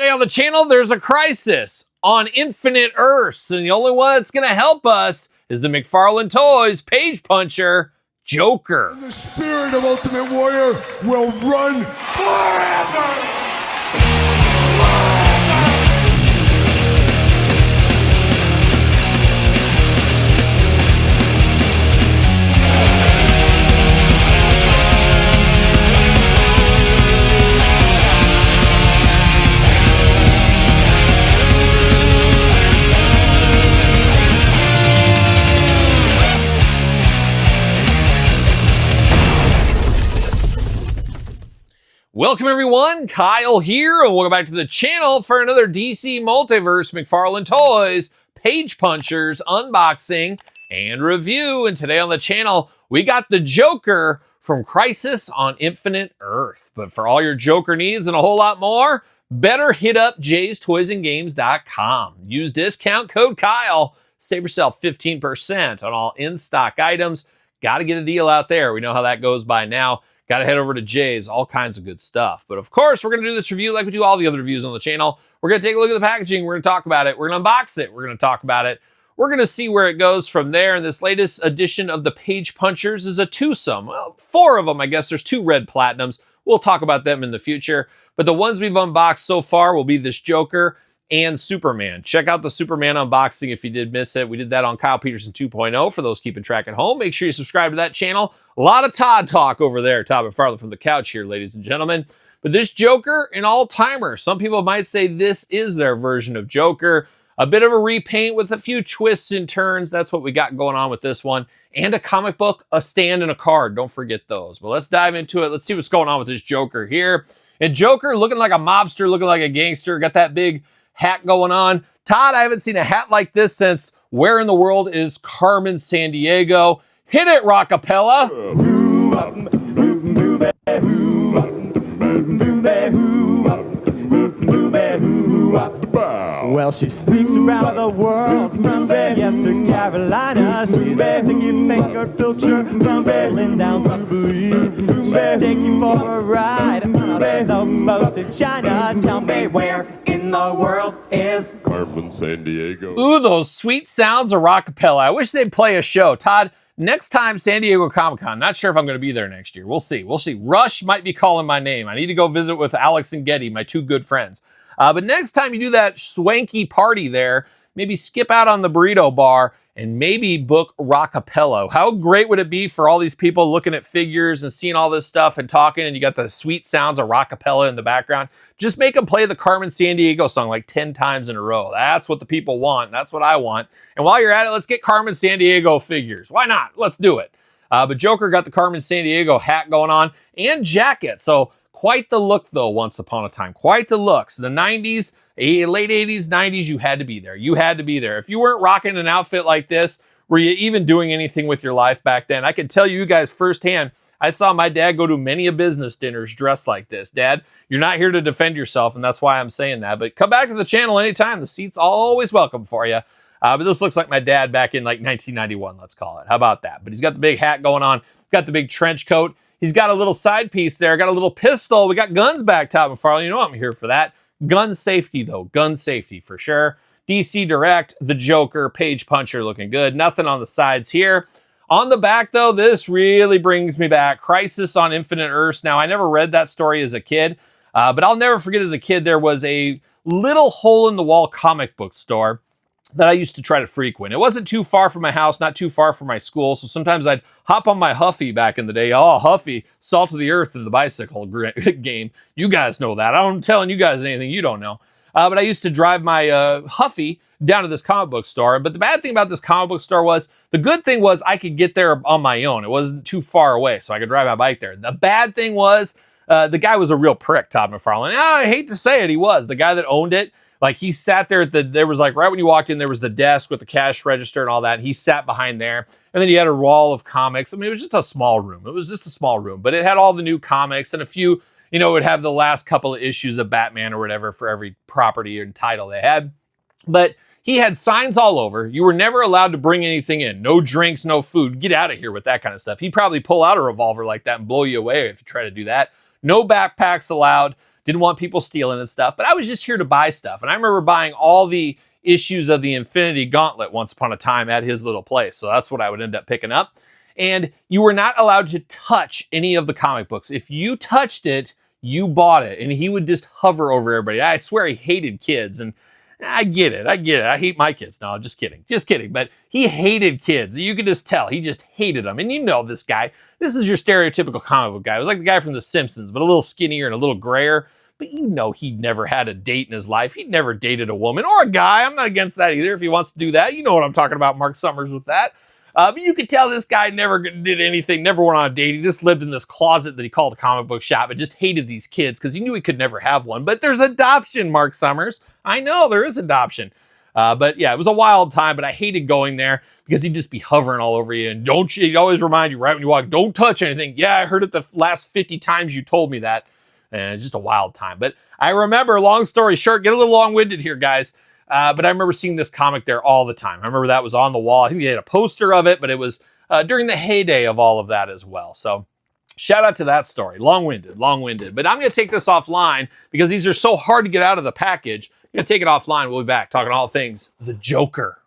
Today on the channel, there's a crisis on infinite Earths, and the only one that's going to help us is the McFarlane Toys page puncher, Joker. And the spirit of Ultimate Warrior will run forever! Welcome everyone, Kyle here, and welcome back to the channel for another DC Multiverse McFarlane Toys Page Punchers unboxing and review. And today on the channel, we got the Joker from Crisis on Infinite Earth. But for all your Joker needs and a whole lot more, better hit up jaystoysandgames.com. Use discount code Kyle, save yourself 15% on all in-stock items. Got to get a deal out there. We know how that goes by now. Got to head over to Jay's, all kinds of good stuff. But of course, we're going to do this review like we do all the other reviews on the channel. We're going to take a look at the packaging. We're going to talk about it. We're going to unbox it. We're going to talk about it. We're going to see where it goes from there. And this latest edition of the Page Punchers is a twosome. Well, 4 of them, I guess. There's 2 red platinums. We'll talk about them in the future. But the ones we've unboxed so far will be this Joker and Superman. Check out the Superman unboxing if you did miss it. We did that on Kyle Peterson 2.0 for those keeping track at home. Make sure you subscribe to that channel. A lot of Todd talk over there. Todd McFarlane from the couch here, ladies and gentlemen. But this Joker, an all-timer. Some people might say this is their version of Joker. A bit of a repaint with a few twists and turns. That's what we got going on with this one. And a comic book, a stand, and a card. Don't forget those. But let's dive into it. Let's see what's going on with this Joker here. And Joker looking like a mobster, looking like a gangster. Got that big hat going on. Todd, I haven't seen a hat like this since Where in the World is Carmen Sandiego? Hit it, Rockapella. Well, she sneaks around the world from Vegas to Carolina. She's a thinking finger filter from Berlin down to Believe. She'll take you for a ride on the boat to China. Tell me where in the world is Carmen Sandiego. Ooh, those sweet sounds of Rockapella. I wish they'd play a show. Todd, next time San Diego Comic-Con, not sure if I'm going to be there next year. We'll see. We'll see. Rush might be calling my name. I need to go visit with Alex and Getty, my 2 good friends. But next time you do that swanky party there, maybe skip out on the burrito bar and maybe book Rockapella. How great would it be for all these people looking at figures and seeing all this stuff and talking, and you got the sweet sounds of Rockapella in the background? Just make them play the Carmen Sandiego song like 10 times in a row. That's what the people want. That's what I want. And while you're at it, let's get Carmen Sandiego figures. Why not? Let's do it. But Joker got the Carmen Sandiego hat going on and jacket. So quite the look, though, once upon a time. Quite the look. So the 90s, late 80s, 90s, you had to be there. You had to be there. If you weren't rocking an outfit like this, were you even doing anything with your life back then? I can tell you guys firsthand, I saw my dad go to many a business dinners dressed like this. Dad, you're not here to defend yourself, and that's why I'm saying that. But come back to the channel anytime. The seat's always welcome for you. But this looks like my dad back in like 1991, let's call it. How about that? But he's got the big hat going on. He's got the big trench coat. He's got a little side piece there, got a little pistol. We got guns back, Todd McFarlane. You know I'm here for that. Gun safety, though. Gun safety for sure. DC Direct, the Joker, page puncher looking good. Nothing on the sides here. On the back, though, this really brings me back. Crisis on Infinite Earths. Now, I never read that story as a kid, but I'll never forget as a kid, there was a little hole-in-the-wall comic book store that I used to try to frequent. It wasn't too far from my house, not too far from my school, so sometimes I'd hop on my Huffy back in the day. Oh, Huffy, Salt of the Earth in the bicycle game. You guys know that. I'm telling you guys anything you don't know. But I used to drive my Huffy down to this comic book store. But the bad thing about this comic book store was, the good thing was I could get there on my own. It wasn't too far away, so I could drive my bike there. The bad thing was, the guy was a real prick, Todd McFarlane. I hate to say it, he was. The guy that owned it, like, he sat there there was like, right when you walked in, there was the desk with the cash register and all that. And he sat behind there. And then you had a wall of comics. I mean, it was just a small room. It was just a small room. But it had all the new comics and a few, you know, it would have the last couple of issues of Batman or whatever for every property and title they had. But he had signs all over. You were never allowed to bring anything in. No drinks, no food. Get out of here with that kind of stuff. He'd probably pull out a revolver like that and blow you away if you try to do that. No backpacks allowed. Didn't want people stealing and stuff, but I was just here to buy stuff. And I remember buying all the issues of the Infinity Gauntlet once upon a time at his little place. So that's what I would end up picking up. And you were not allowed to touch any of the comic books. If you touched it, you bought it. And he would just hover over everybody. I swear he hated kids. And I get it. I hate my kids. No, just kidding. But he hated kids. You could just tell. He just hated them. And you know this guy. This is your stereotypical comic book guy. It was like the guy from The Simpsons, but a little skinnier and a little grayer. But you know he'd never had a date in his life. He'd never dated a woman or a guy. I'm not against that either. If he wants to do that, you know what I'm talking about, Mark Summers, with that. But you could tell this guy never did anything, never went on a date. He just lived in this closet that he called a comic book shop and just hated these kids because he knew he could never have one. But there's adoption, Mark Summers. I know there is adoption. But yeah, it was a wild time, but I hated going there because he'd just be hovering all over you. And he'd always remind you right when you walk, don't touch anything. Yeah, I heard it the last 50 times you told me that. And just a wild time. But I remember, long story short, get a little long-winded here, guys. But I remember seeing this comic there all the time. I remember that was on the wall. I think they had a poster of it, but it was during the heyday of all of that as well. So shout out to that story. Long-winded. But I'm going to take this offline because these are so hard to get out of the package. I'm going to take it offline. We'll be back talking all things the Joker.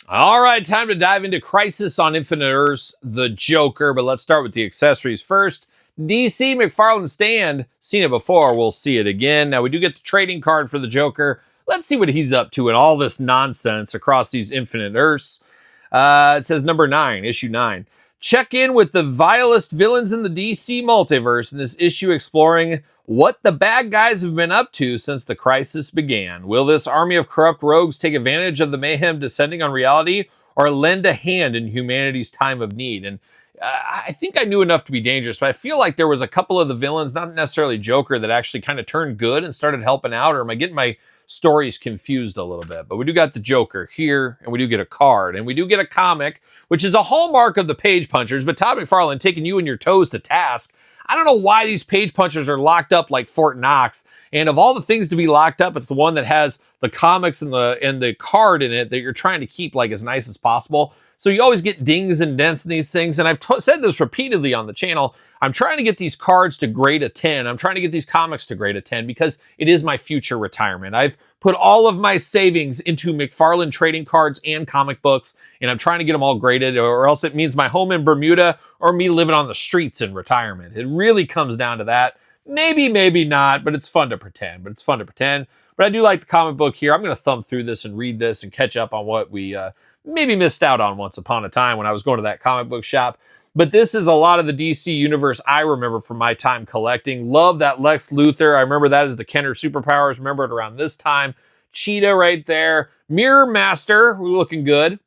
All right, time to dive into Crisis on Infinite Earths, the Joker. But let's start with the accessories first. DC McFarlane stand. Seen it before. We'll see it again. Now, we do get the trading card for the Joker. Let's see what he's up to in all this nonsense across these Infinite Earths. It says number 9, issue 9. Check in with the vilest villains in the DC multiverse in this issue, exploring what the bad guys have been up to since the crisis began. Will this army of corrupt rogues take advantage of the mayhem descending on reality or lend a hand in humanity's time of need? And I think I knew enough to be dangerous, but I feel like there was a couple of the villains, not necessarily Joker, that actually kind of turned good and started helping out. Or am I getting my stories confused a little bit? But we do got the Joker here, and we do get a card, and we do get a comic, which is a hallmark of the Page Punchers. But Todd McFarlane taking you and your toes to task. I don't know why these Page Punchers are locked up like Fort Knox. And of all the things to be locked up, it's the one that has the comics and the card in it that you're trying to keep like as nice as possible. So you always get dings and dents in these things. And I've said this repeatedly on the channel. I'm trying to get these cards to grade a 10. I'm trying to get these comics to grade a 10 because it is my future retirement. I've put all of my savings into McFarlane trading cards and comic books, and I'm trying to get them all graded, or else it means my home in Bermuda or me living on the streets in retirement. It really comes down to that. Maybe, maybe not, but it's fun to pretend. But I do like the comic book here. I'm going to thumb through this and read this and catch up on what we maybe missed out on once upon a time when I was going to that comic book shop. But this is a lot of the DC universe I remember from my time collecting. Love that Lex Luthor. I remember that as the Kenner superpowers. Remember it around this time. Cheetah right there. Mirror Master, we're looking good.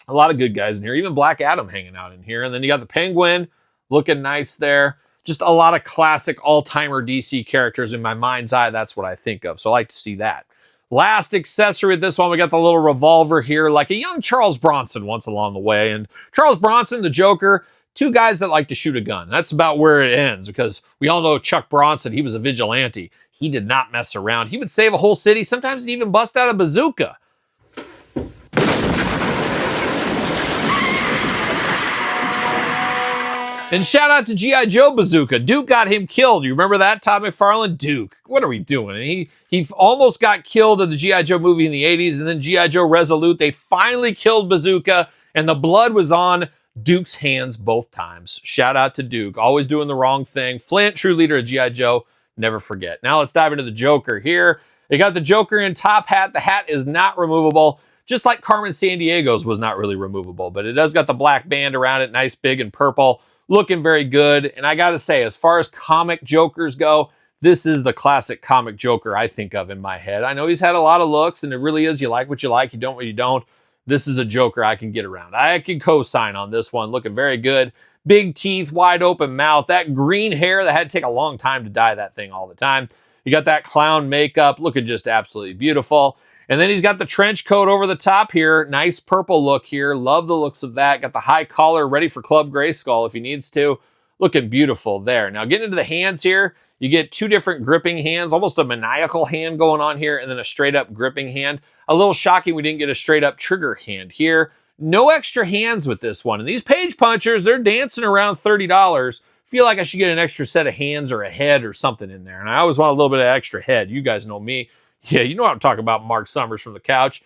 A lot of good guys in here. Even Black Adam hanging out in here. And then you got the Penguin looking nice there. Just a lot of classic all-timer DC characters in my mind's eye. That's what I think of. So I like to see that. Last accessory with this one, we got the little revolver here, like a young Charles Bronson once along the way. And Charles Bronson, the Joker, two guys that like to shoot a gun. That's about where it ends, because we all know Chuck Bronson, he was a vigilante. He did not mess around. He would save a whole city. Sometimes he'd even bust out a bazooka. And shout out to G.I. Joe Bazooka. Duke got him killed. You remember that, Todd McFarlane? Duke, what are we doing? And he almost got killed in the G.I. Joe movie in the 80s, and then G.I. Joe Resolute. They finally killed Bazooka, and the blood was on Duke's hands both times. Shout out to Duke. Always doing the wrong thing. Flint, true leader of G.I. Joe. Never forget. Now let's dive into the Joker here. They got the Joker in top hat. The hat is not removable, just like Carmen Sandiego's was not really removable, but it does got the black band around it, nice, big, and purple. Looking very good. And I got to say, as far as comic Jokers go, this is the classic comic Joker I think of in my head. I know he's had a lot of looks, and it really is. You like what you like, you don't what you don't. This is a Joker I can get around. I can co-sign on this one. Looking very good. Big teeth, wide open mouth. That green hair that had to take a long time to dye that thing all the time. You got that clown makeup. Looking just absolutely beautiful. And then he's got the trench coat over the top here. Nice purple look here. Love the looks of that. Got the high collar ready for Club Grayskull if he needs to. Looking beautiful there. Now getting into the hands here, you get two different gripping hands, almost a maniacal hand going on here, and then a straight up gripping hand. A little shocking we didn't get a straight up trigger hand here. No extra hands with this one. And these Page Punchers, they're dancing around $30 feel like I should get an extra set of hands or a head or something in there. And I always want a little bit of extra head. You guys know me. Yeah, you know what I'm talking about, Mark Summers from the couch.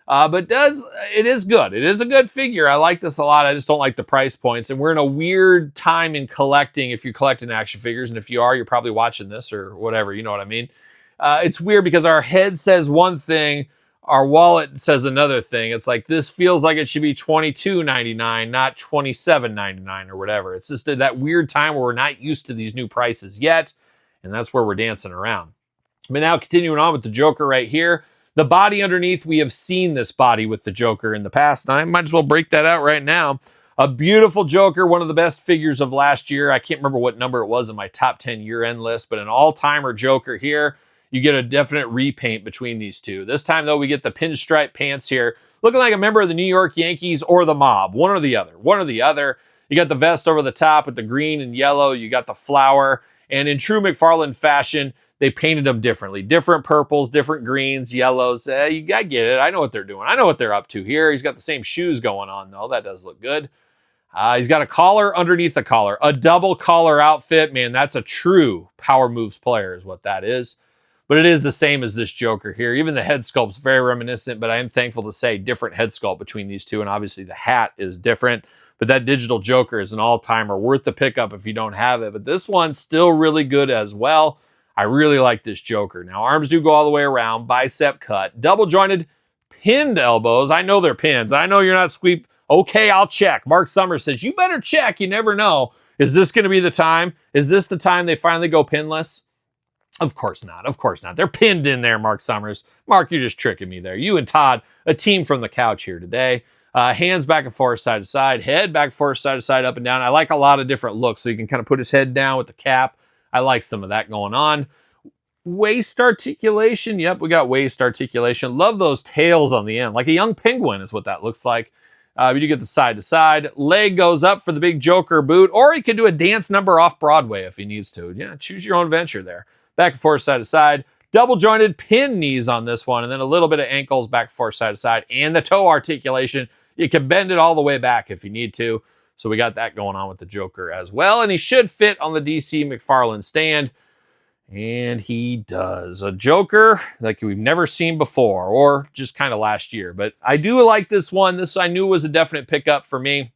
But it is good. It is a good figure. I like this a lot. I just don't like the price points. And we're in a weird time in collecting if you're collecting action figures. And if you are, you're probably watching this or whatever. You know what I mean? It's weird because our head says one thing, our wallet says another thing. It's like this feels like it should be $22.99, not $27.99 or whatever. It's just that weird time where we're not used to these new prices yet. And that's where we're dancing around. But now continuing on with the Joker right here. The body underneath, we have seen this body with the Joker in the past, and I might as well break that out right now. A beautiful Joker, one of the best figures of last year. I can't remember what number it was in my top 10 year-end list, but an all-timer Joker here. You get a definite repaint between these two. This time, though, we get the pinstripe pants here, looking like a member of the New York Yankees or the Mob. One or the other. One or the other. You got the vest over the top with the green and yellow. You got the flower. And in true McFarlane fashion, they painted them differently. Different purples, different greens, yellows. I get it. I know what they're doing. I know what they're up to here. He's got the same shoes going on, though. That does look good. He's got a collar underneath the collar. A double collar outfit. Man, that's a true Power Moves player is what that is. But it is the same as this Joker here. Even the head sculpt's very reminiscent, but I am thankful to say different head sculpt between these two. And obviously the hat is different. But that digital Joker is an all-timer. Worth the pickup if you don't have it. But this one's still really good as well. I really like this Joker. Now, arms do go all the way around, bicep cut, double jointed, pinned elbows. I know they're pins. I know you're not sweep. Okay, I'll check. Mark Summers says, you better check. You never know. Is this going to be the time? Is this the time they finally go pinless? Of course not. Of course not. They're pinned in there, Mark Summers. Mark, you're just tricking me there. You and Todd, a team from the couch here today. Hands back and forth, side to side. Head back and forth, side to side, up and down. I like a lot of different looks. So you can kind of put his head down with the cap. I like some of that going on. Waist articulation. Yep, we got waist articulation. Love those tails on the end. Like a young penguin is what that looks like. You do get the side to side. Leg goes up for the big Joker boot. Or he could do a dance number off Broadway if he needs to. Yeah, choose your own venture there. Back and forth, side to side. Double jointed pin knees on this one. And then a little bit of ankles back and forth, side to side. And the toe articulation. You can bend it all the way back if you need to. So we got that going on with the Joker as well. And he should fit on the DC McFarlane stand. And he does. A Joker like we've never seen before, or just kind of last year. But I do like this one. This I knew was a definite pickup for me.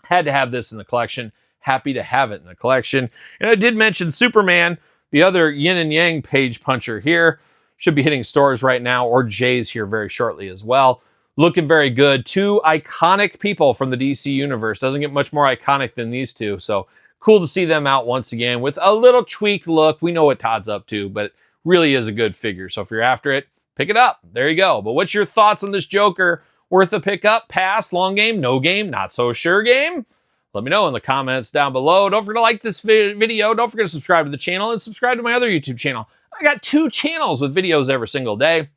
Had to have this in the collection. Happy to have it in the collection. And I did mention Superman, the other yin and yang page puncher here. Should be hitting stores right now, or Jay's here very shortly as well. Looking very good. Two iconic people from the DC universe. Doesn't get much more iconic than these two. So cool to see them out once again with a little tweaked look. We know what Todd's up to, but it really is a good figure. So if you're after it, pick it up. There you go. But what's your thoughts on this Joker? Worth a pickup? Pass? Long game? No game? Not so sure game? Let me know in the comments down below. Don't forget to like this video. Don't forget to subscribe to the channel and subscribe to my other YouTube channel. I got 2 channels with videos every single day.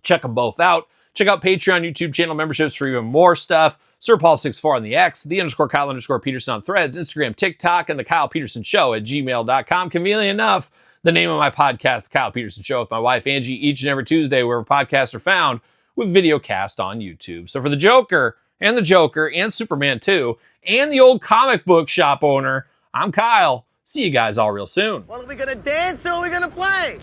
Check them both out. Check out Patreon, YouTube channel memberships for even more stuff. SirPaul64 on the X, _Kyle_Peterson on Threads, Instagram, TikTok, and TheKylePetersonShow at gmail.com. Conveniently enough, the name of my podcast, The Kyle Peterson Show, with my wife, Angie, each and every Tuesday, wherever podcasts are found, with video cast on YouTube. So for the Joker, and Superman 2, and the old comic book shop owner, I'm Kyle. See you guys all real soon. Well, are we gonna dance or are we gonna play?